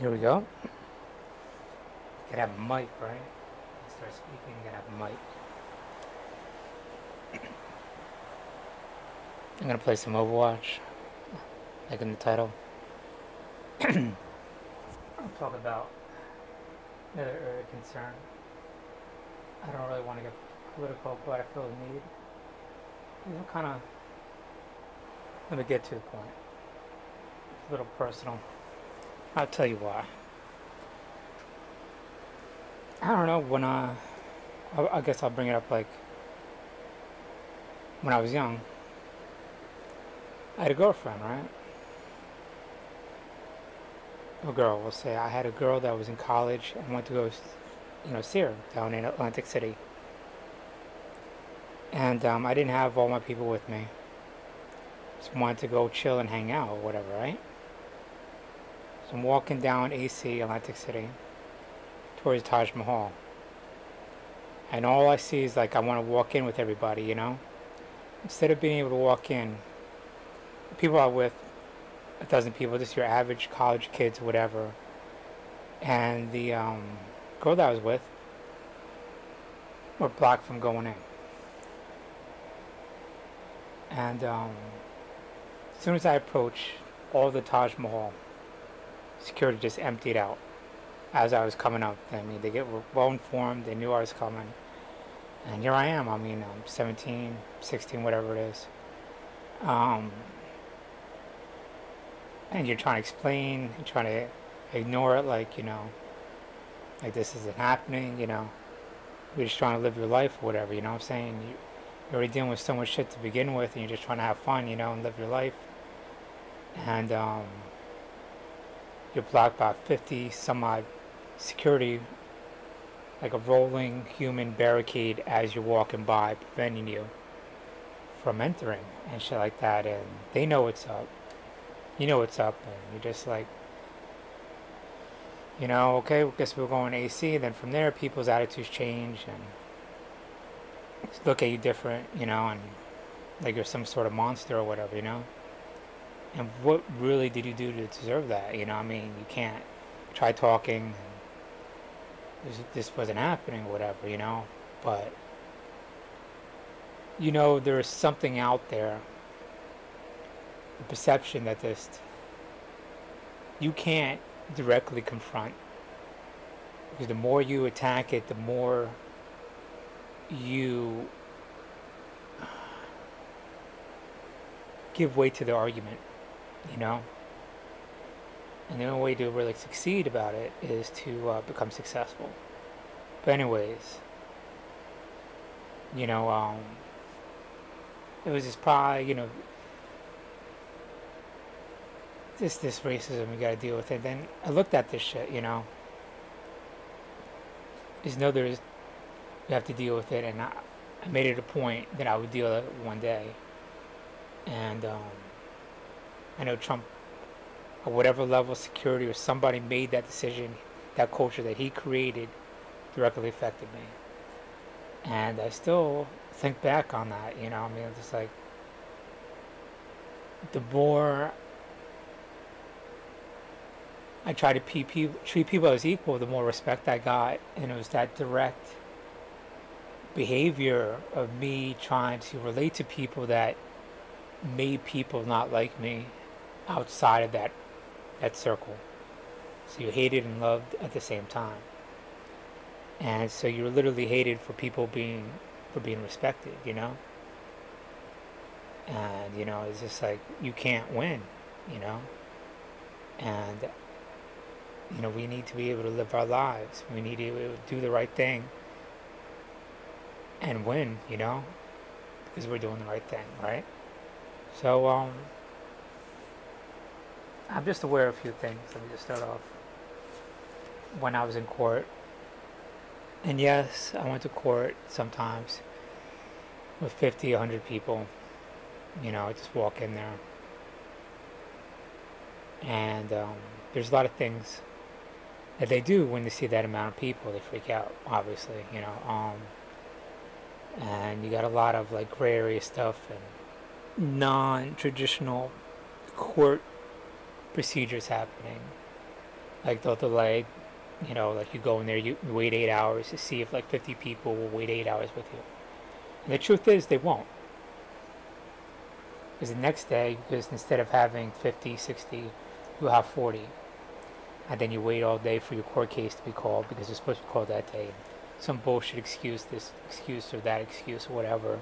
Here we go. You gotta have a mic, right? You start speaking, you gotta have a mic. I'm gonna play some Overwatch, like in the title. I'll talk about another area of concern. I don't really want to get political, but I feel the need. Kind of. Let me get to the point. It's a little personal. I'll tell you why. I don't know, when I guess I'll bring it up like when I was young. I had a girlfriend, right? A girl, we'll say. I had a girl that was in college and went to go, see her down in Atlantic City. And I didn't have all my people with me. Just wanted to go chill and hang out or whatever, right? So I'm walking down AC, Atlantic City, towards Taj Mahal. And all I see is like I want to walk in with everybody, Instead of being able to walk in, the people I'm with, a dozen people, just your average college kids, whatever. And the girl that I was with were blocked from going in. And as soon as I approached all the Taj Mahal, security just emptied out as I was coming up. I mean, they were well informed, they knew I was coming. And here I am. I mean, I'm 17, 16, whatever it is. And you're trying to explain, you're trying to ignore it like like this isn't happening, You're just trying to live your life or whatever, what I'm saying? You're already dealing with so much shit to begin with, and you're just trying to have fun, and live your life. And you're blocked by 50 some odd security, like a rolling human barricade as you're walking by, preventing you from entering and shit like that. And they know what's up. You know what's up, and you're just like, okay, I guess we're going AC. And then from there, people's attitudes change and look at you different, and like you're some sort of monster or whatever, And what really did you do to deserve that? I mean, you can't try talking. This wasn't happening, whatever, But there's something out there. The perception that you can't directly confront, because the more you attack it, the more you give way to the argument, And the only way to really succeed about it is to become successful. But anyways, it was just probably, this racism, we gotta deal with it. Then I looked at this shit, Just know you have to deal with it, and I made it a point that I would deal with it one day. And I know Trump, at whatever level of security or somebody made that decision, that culture that he created directly affected me. And I still think back on that, I mean, it's just like, the more I try to treat people as equal, the more respect I got. And it was that direct behavior of me trying to relate to people that made people not like me outside of that circle. So you hated and loved at the same time. And so you're literally hated for people being respected, And it's just like, you can't win, And we need to be able to live our lives. We need to be able to do the right thing and win, because we're doing the right thing, right? So, I'm just aware of a few things. Let me just start off. When I was in court, and yes, I went to court sometimes with 50, 100 people. I just walk in there. And there's a lot of things that they do when they see that amount of people. They freak out, obviously, and you got a lot of like gray area stuff and non-traditional court procedures happening. Like they'll delay, you know, like you go in there, you wait 8 hours to see if like 50 people will wait 8 hours with you. And the truth is, they won't. Because the next day, because instead of having 50, 60, you'll have 40. And then you wait all day for your court case to be called because it's supposed to be called that day. Some bullshit excuse, this excuse or that excuse or whatever.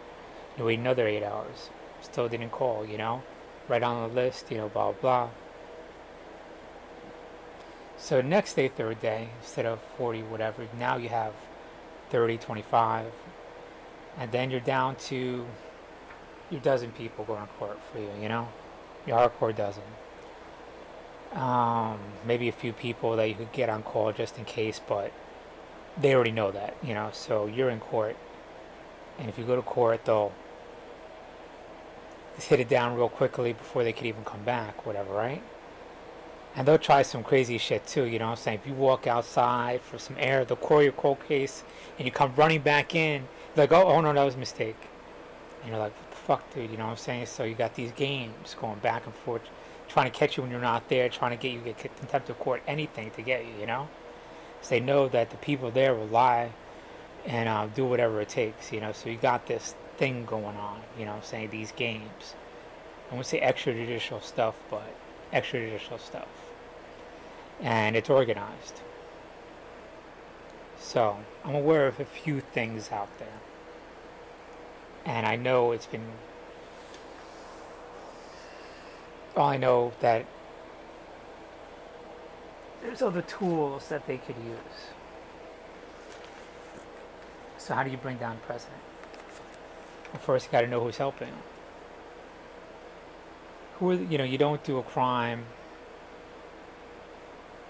You wait another 8 hours. Still didn't call, you know? Right on the list, you know, blah, blah. So next day, third day, instead of 40, whatever, now you have 30, 25. And then you're down to your dozen people going to court for you, you know? Your hardcore dozen. Maybe a few people that you could get on call just in case, but they already know that, you know? So you're in court. And if you go to court, they'll just hit it down real quickly before they could even come back, whatever, right? And they'll try some crazy shit too, you know what I'm saying? If you walk outside for some air, they'll call your cold case, and you come running back in, like, oh no, that was a mistake. And you're like, what the fuck, dude, you know what I'm saying? So you got these games going back and forth, trying to catch you when you're not there, trying to get you to get contempt of court, anything to get you, you know? So they know that the people there will lie and do whatever it takes, you know? So you got this thing going on, you know what I'm saying? These games. I won't say extrajudicial stuff, but extrajudicial stuff. And it's organized. So I'm aware of a few things out there. And I know it's been... I know that there's other tools that they could use. So how do you bring down the president? Well, first you got to know who's helping. Who are, you know, you don't do a crime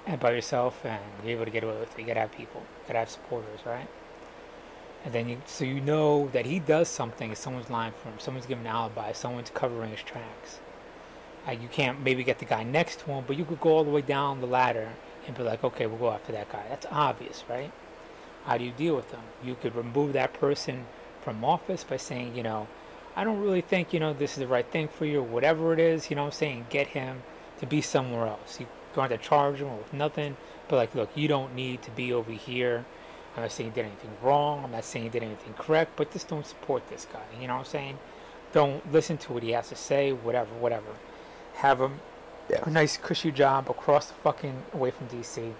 and by yourself and you're able to get away with it. You gotta have people. You gotta have supporters, right? And then so you know that he does something, someone's lying for him, someone's giving an alibi, someone's covering his tracks. You can't maybe get the guy next to him, but you could go all the way down the ladder and be like, okay, we'll go after that guy. That's obvious, right? How do you deal with them? You could remove that person from office by saying, you know, I don't really think, you know, this is the right thing for you, or whatever it is, you know what I'm saying? Get him to be somewhere else. You don't have to charge him with nothing, but like, look, you don't need to be over here. I'm not saying you did anything wrong. I'm not saying you did anything correct, but just don't support this guy. You know what I'm saying? Don't listen to what he has to say, whatever. Have him a nice cushy job across the fucking away from DC.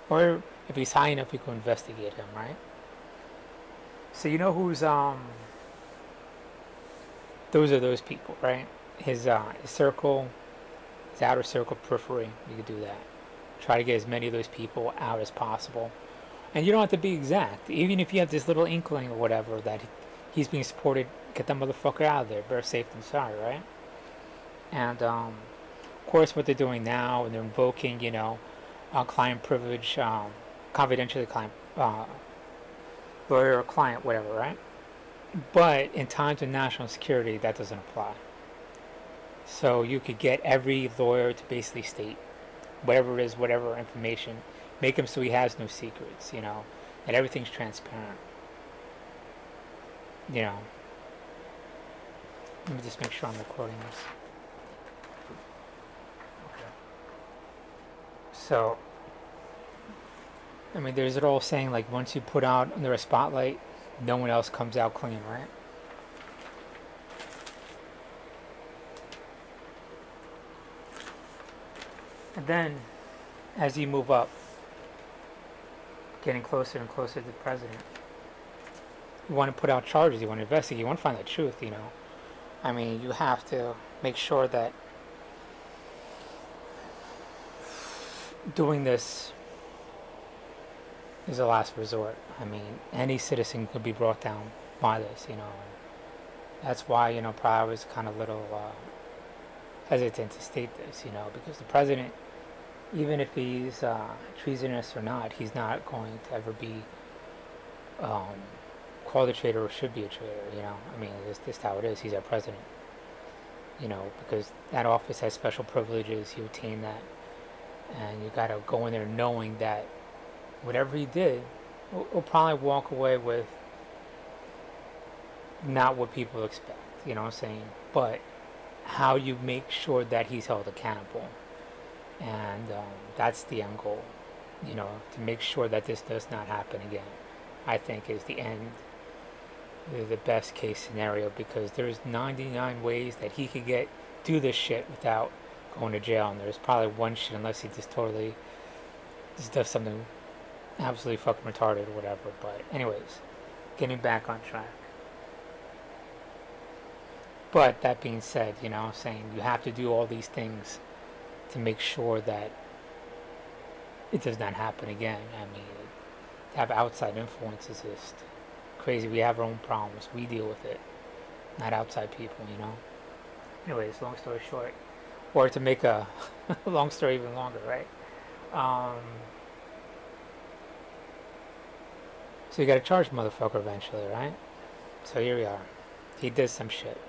Or if he's high enough, you can investigate him, right? So you know who's those are those people, right? His circle, his outer circle, periphery. You could do that. Try to get as many of those people out as possible. And you don't have to be exact. Even if you have this little inkling or whatever that he's being supported, get that motherfucker out of there. Better safe than sorry, right? And of course, what they're doing now, and they're invoking, you know, client privilege, confidentially client, lawyer or client, whatever, right? But in times of national security, that doesn't apply. So you could get every lawyer to basically state whatever it is, whatever information, make him so he has no secrets, you know, and everything's transparent. You know, let me just make sure I'm recording this. So, I mean, there's it all saying, like, once you put out under a spotlight, no one else comes out clean, right? And then, as you move up, getting closer and closer to the president, you want to put out charges, you want to investigate, you want to find the truth, you know? I mean, you have to make sure that doing this is a last resort. I mean, any citizen could be brought down by this, you know. And that's why, you know, probably I was kind of a little hesitant to state this, you know, because the president, even if he's treasonous or not, he's not going to ever be called a traitor or should be a traitor, you know. I mean, it's just how it is. He's our president, you know, because that office has special privileges. You attain that. And you got to go in there knowing that whatever he did, he'll probably walk away with not what people expect, you know what I'm saying? But how you make sure that he's held accountable. And that's the end goal, you know, to make sure that this does not happen again. I think is the end, the best case scenario, because there's 99 ways that he could do this shit without going to jail, and there's probably one shit unless he just totally just does something absolutely fucking retarded or whatever. But anyways, getting back on track. But that being said, you know, I'm saying you have to do all these things to make sure that it does not happen again. I mean, to have outside influence is just crazy. We have our own problems. We deal with it, not outside people, you know. Anyways, long story short, or to make a long story even longer, right? So you got to charge the motherfucker eventually, right? So here we are. He did some shit.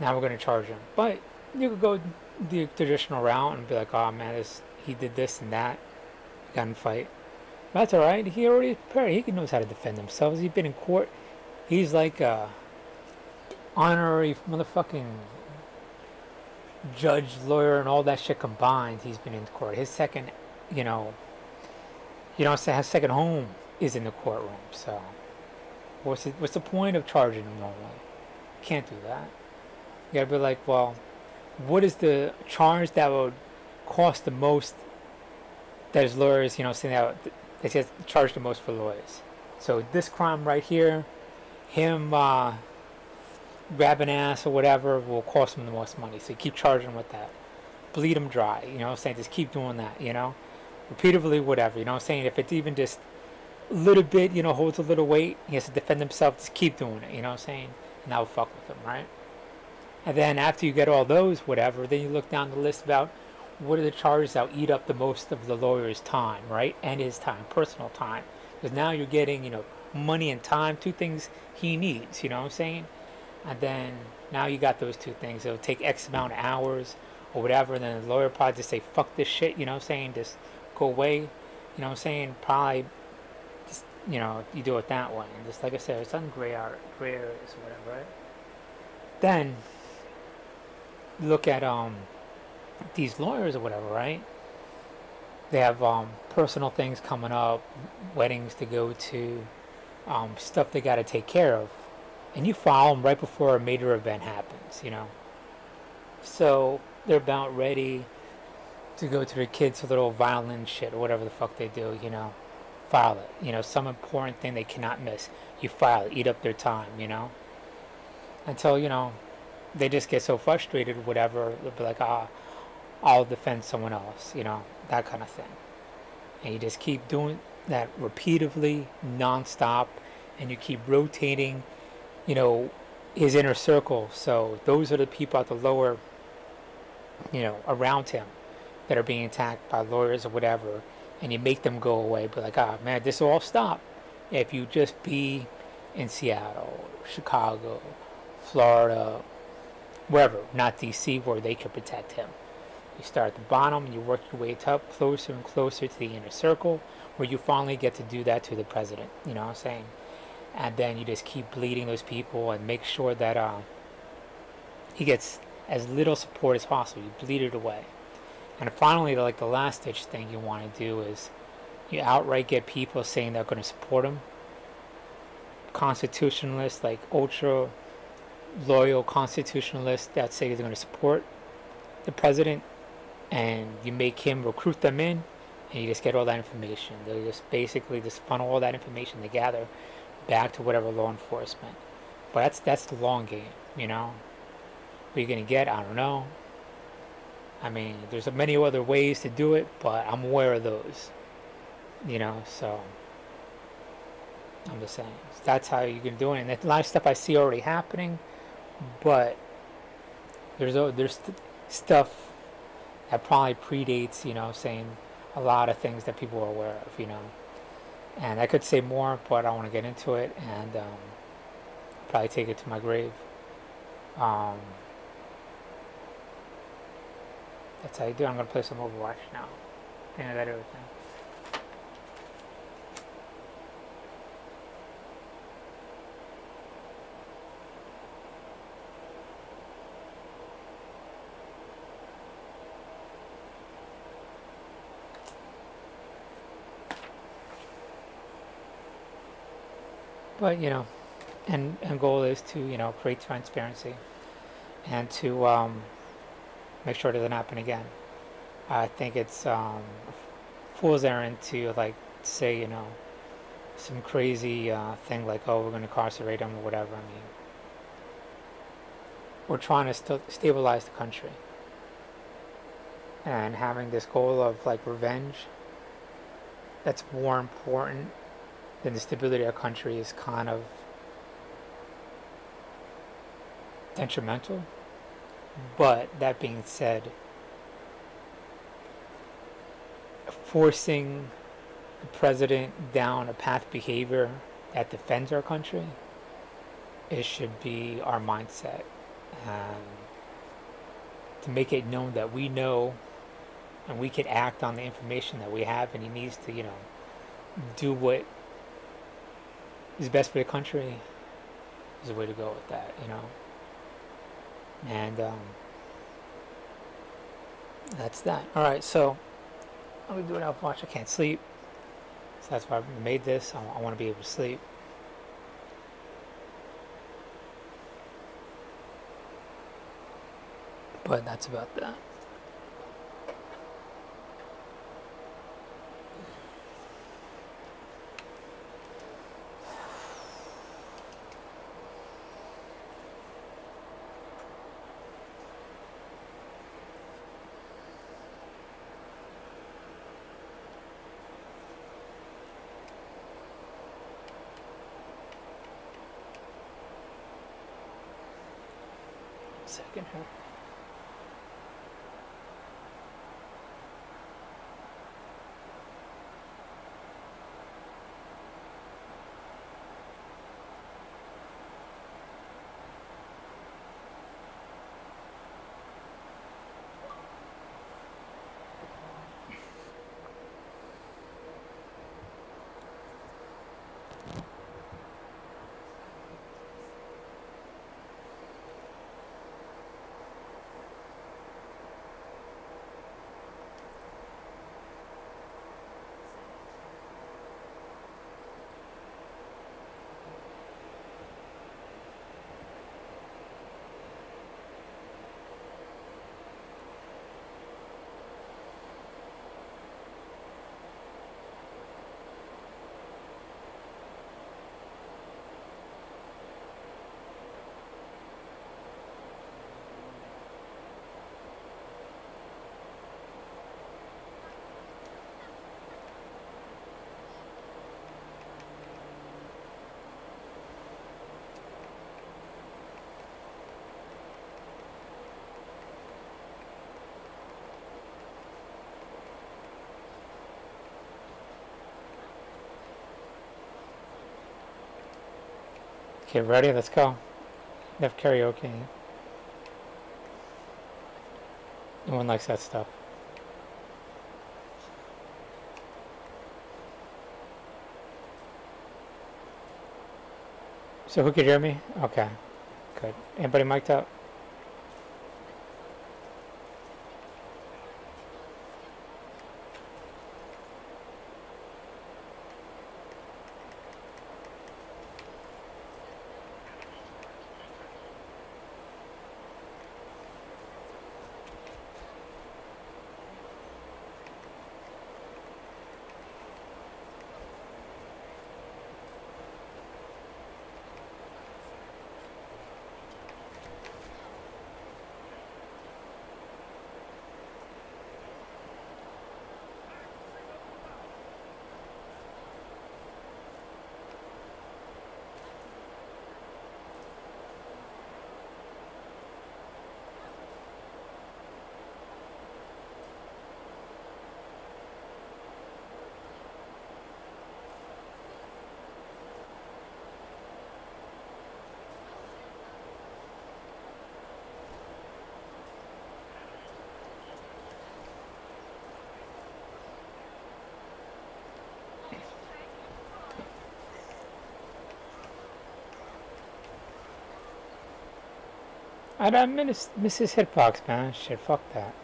Now we're going to charge him. But you could go the traditional route and be like, oh man, he did this and that. Got in a fight. But that's alright. He already prepared. He knows how to defend himself. He's been in court. He's like a honorary motherfucking judge, lawyer, and all that shit combined. He's been in court. His second, you know, his second home is in the courtroom. So what's the point of charging him normally? Can't do that. You gotta be like, well, what is the charge that would cost the most? That his lawyers, you know, saying that they say charge the most for lawyers. So this crime right here, him grabbing ass or whatever, will cost him the most money. So you keep charging him with that. Bleed him dry. You know what I'm saying? Just keep doing that. You know, repeatedly, whatever. You know what I'm saying? If it's even just a little bit, you know, holds a little weight, he has to defend himself. Just keep doing it. You know what I'm saying? And that'll fuck with him, right? And then after you get all those, whatever, then you look down the list about what are the charges that will eat up the most of the lawyer's time, right? And his time, personal time. Because now you're getting, you know, money and time, two things he needs, you know what I'm saying? And then now you got those two things. It'll take X amount of hours or whatever, and then the lawyer probably just say, fuck this shit, you know what I'm saying? Just go away, you know what I'm saying? Probably just, you know, you do it that way. And just like I said, it's on gray areas or whatever, right? Then look at these lawyers or whatever, right? They have personal things coming up, weddings to go to, stuff they got to take care of, and you file them right before a major event happens, you know. So they're about ready to go to their kids' little violin shit or whatever the fuck they do, you know. File it, you know, some important thing they cannot miss. You file it, eat up their time, you know, until, you know, they just get so frustrated or whatever, they'll be like, I'll defend someone else, you know, that kind of thing. And you just keep doing that repeatedly, non-stop, and you keep rotating, you know, his inner circle. So those are the people at the lower, you know, around him that are being attacked by lawyers or whatever, and you make them go away. Be like, man, this will all stop if you just be in Seattle, Chicago, Florida, wherever, not DC, where they can protect him. You start at the bottom and you work your way up closer and closer to the inner circle, where you finally get to do that to the president, you know what I'm saying? And then you just keep bleeding those people and make sure that he gets as little support as possible. You bleed it away. And finally, like the last ditch thing you want to do is you outright get people saying they're going to support him. Constitutionalists, like ultra loyal constitutionalists that say they're going to support the president, and you make him recruit them in, and you just get all that information. They just basically just funnel all that information they gather back to whatever law enforcement. But that's the long game, you know. What you're going to get, I don't know. I mean, there's many other ways to do it, but I'm aware of those, you know, so I'm just saying. That's how you can do it. And a lot of stuff I see already happening, but there's stuff that probably predates, you know, saying a lot of things that people are aware of, you know. And I could say more, but I don't want to get into it, and probably take it to my grave. That's how you do it. I'm going to play some Overwatch now. I think I got everything. But and goal is to create transparency and to make sure it doesn't happen again. I think it's fool's errand to like say some crazy thing like, oh, we're going to incarcerate them or whatever. I mean, we're trying to stabilize the country, and having this goal of like revenge that's more important than the stability of the country is kind of detrimental. But that being said, forcing the president down a path of behavior that defends our country, it should be our mindset. Um, to make it known that we know and we can act on the information that we have, and he needs to, do what is best for the country is the way to go with that, And that's that. All right, so let me do an Overwatch. I can't sleep, so that's why I made this. I want to be able to sleep. But that's about that. Second here. Okay, ready? Let's go. We have karaoke. No one likes that stuff. So who could hear me? Okay, good. Anybody mic'd up? I miss his hitbox, man. Shit, fuck that.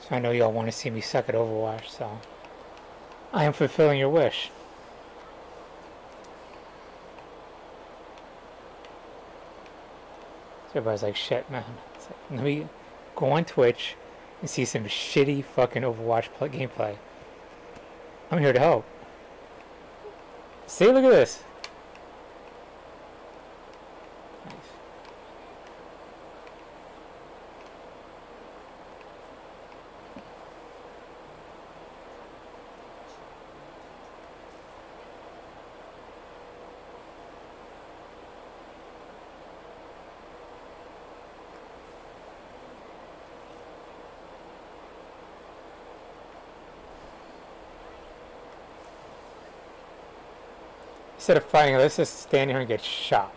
So I know y'all want to see me suck at Overwatch, so I am fulfilling your wish. So everybody's like, shit, man. It's like, let me go on Twitch and see some shitty fucking Overwatch gameplay. I'm here to help. See, look at this. Nice. Instead of fighting, let's just stand here and get shot.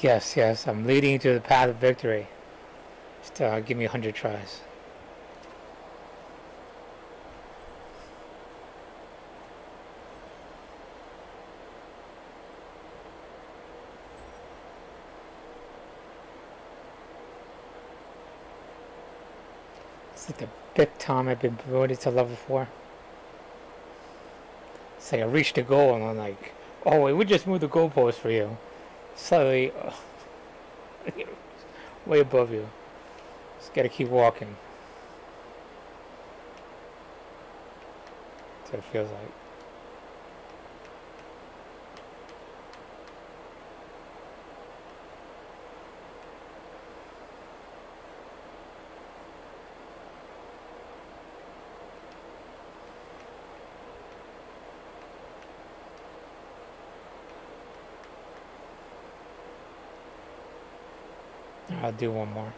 Yes, yes, I'm leading to the path of victory. Just give me 100 tries. It's like the 5th time I've been promoted to level 4. It's like I reached the goal and I'm like, oh wait, we just moved the goalpost for you. Slightly way above you. Just gotta keep walking. what it feels like. I'll do one more.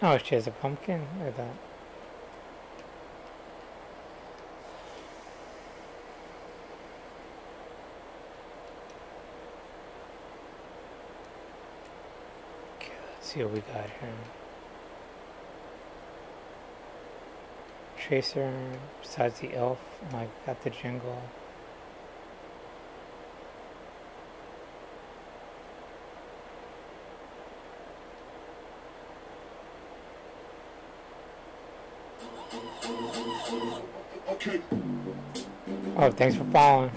Oh, she has a pumpkin? Look at that. Okay, let's see what we got here. Tracer, besides the elf, I got the jingle. Okay. Oh, thanks for following.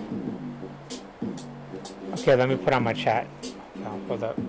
Okay, let me put on my chat. Oh, hold up.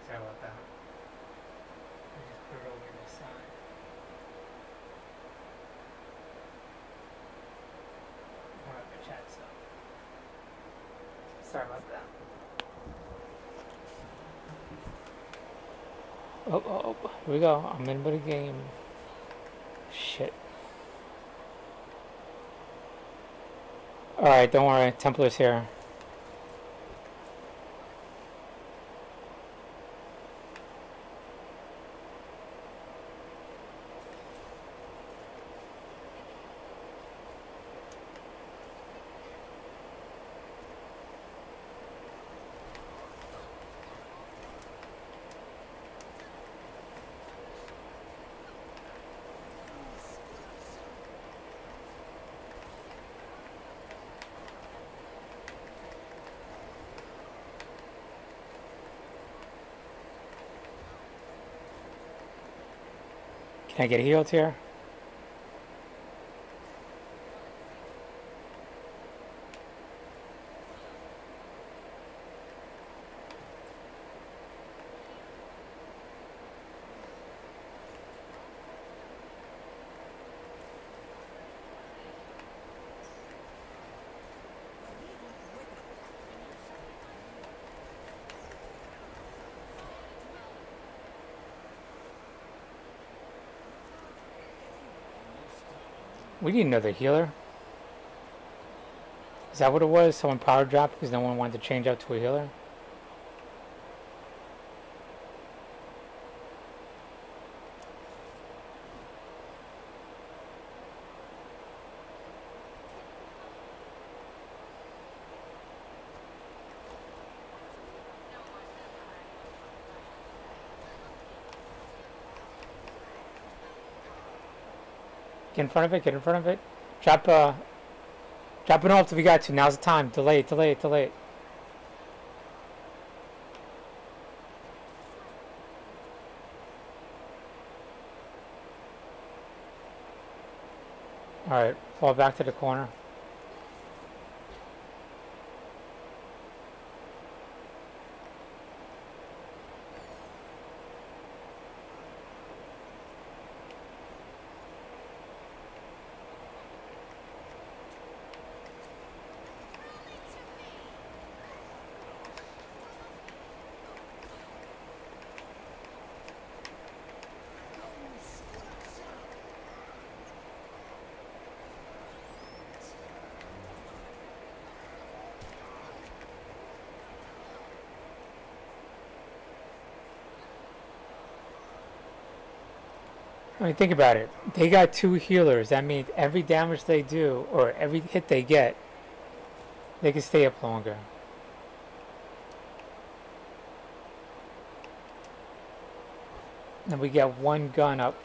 Sorry about that. I just put it over this side. I have my chat up. Sorry about that. Oh, here we go. I'm in the game. Shit. Alright, don't worry. Templar's here. Can I get healed here? We need another healer. Is that what it was? Someone power dropped because no one wanted to change out to a healer? Get in front of it, get in front of it. Drop it off if we got to. Now's the time. Delay it. Alright, fall back to the corner. I mean, think about it. They got 2 healers. That means every damage they do, or every hit they get, they can stay up longer. And we get 1 gun up.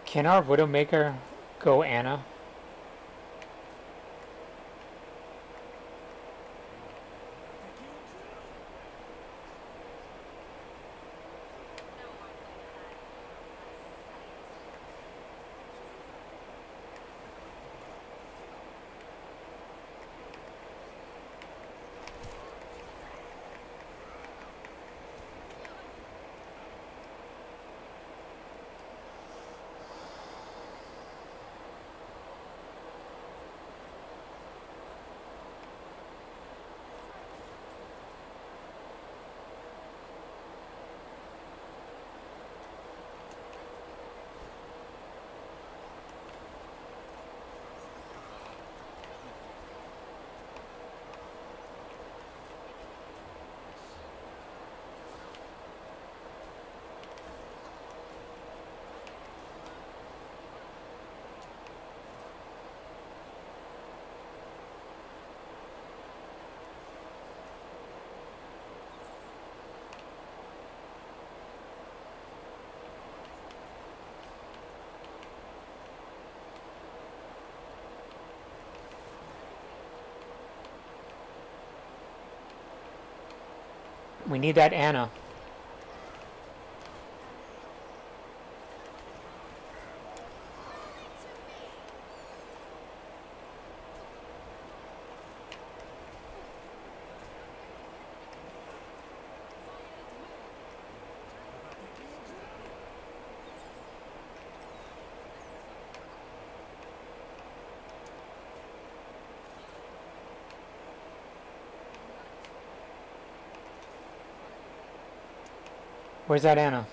Can our Widowmaker go Anna? We need that Anna. Where's that Anna?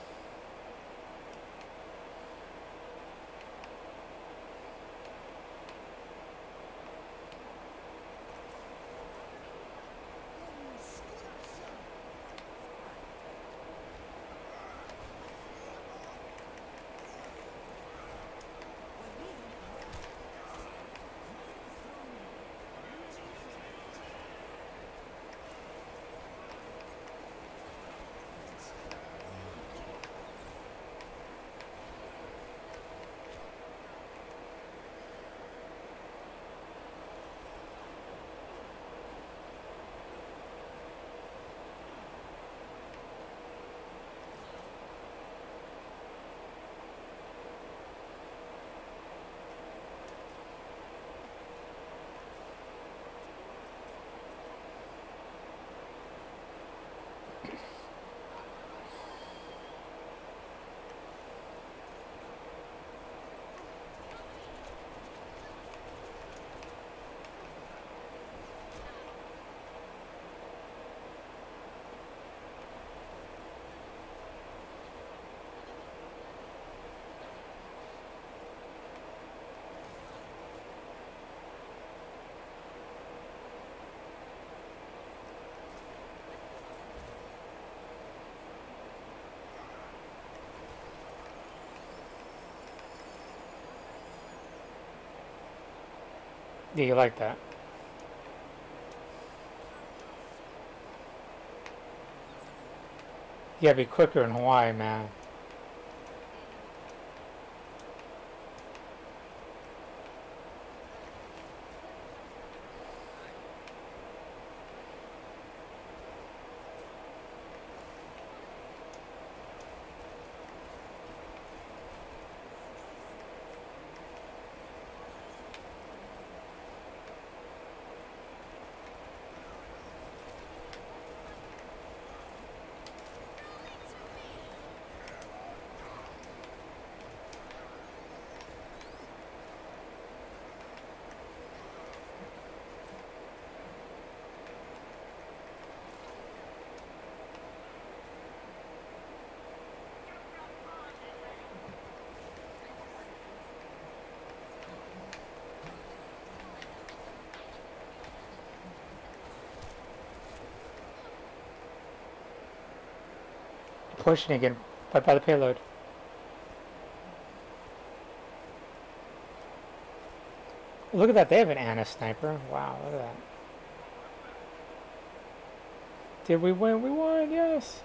Do you like that? Yeah, be quicker in Hawaii, man. Pushing again, right by the payload. Look at that, they have an Anna sniper. Wow, look at that. Did we win? We won, yes.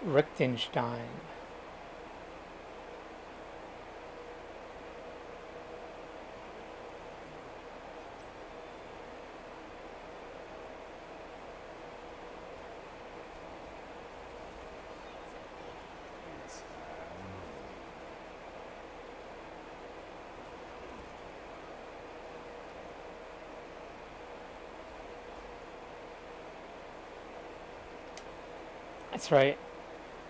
Liechtenstein. That's right.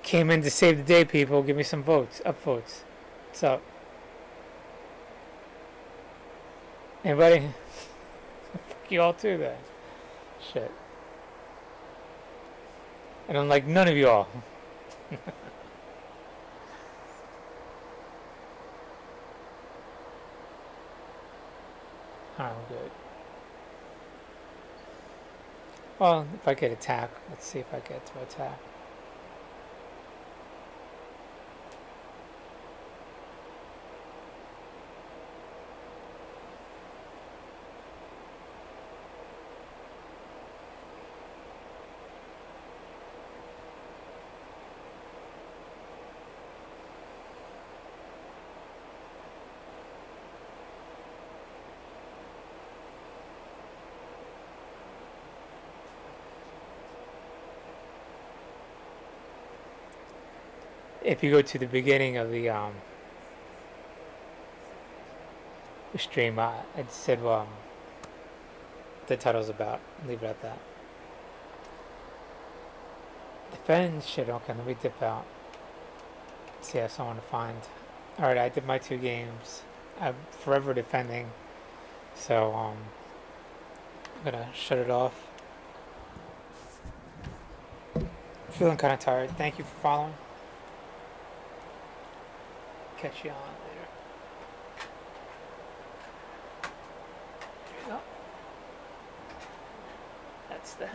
Came in to save the day, people. Give me some votes. Up votes. What's up? Anybody? Fuck you all too, then. Shit. I don't like none of you all. I'm good. Well, if I get attack, let's see if I get to attack. If you go to the beginning of the stream, I said the title's about. Leave it at that. Defend shit. Okay, let me dip out. See, I want to find. All right, I did my 2 games. I'm forever defending, so I'm gonna shut it off. Feeling kind of tired. Thank you for following. Catch you on later. There you go. That's that.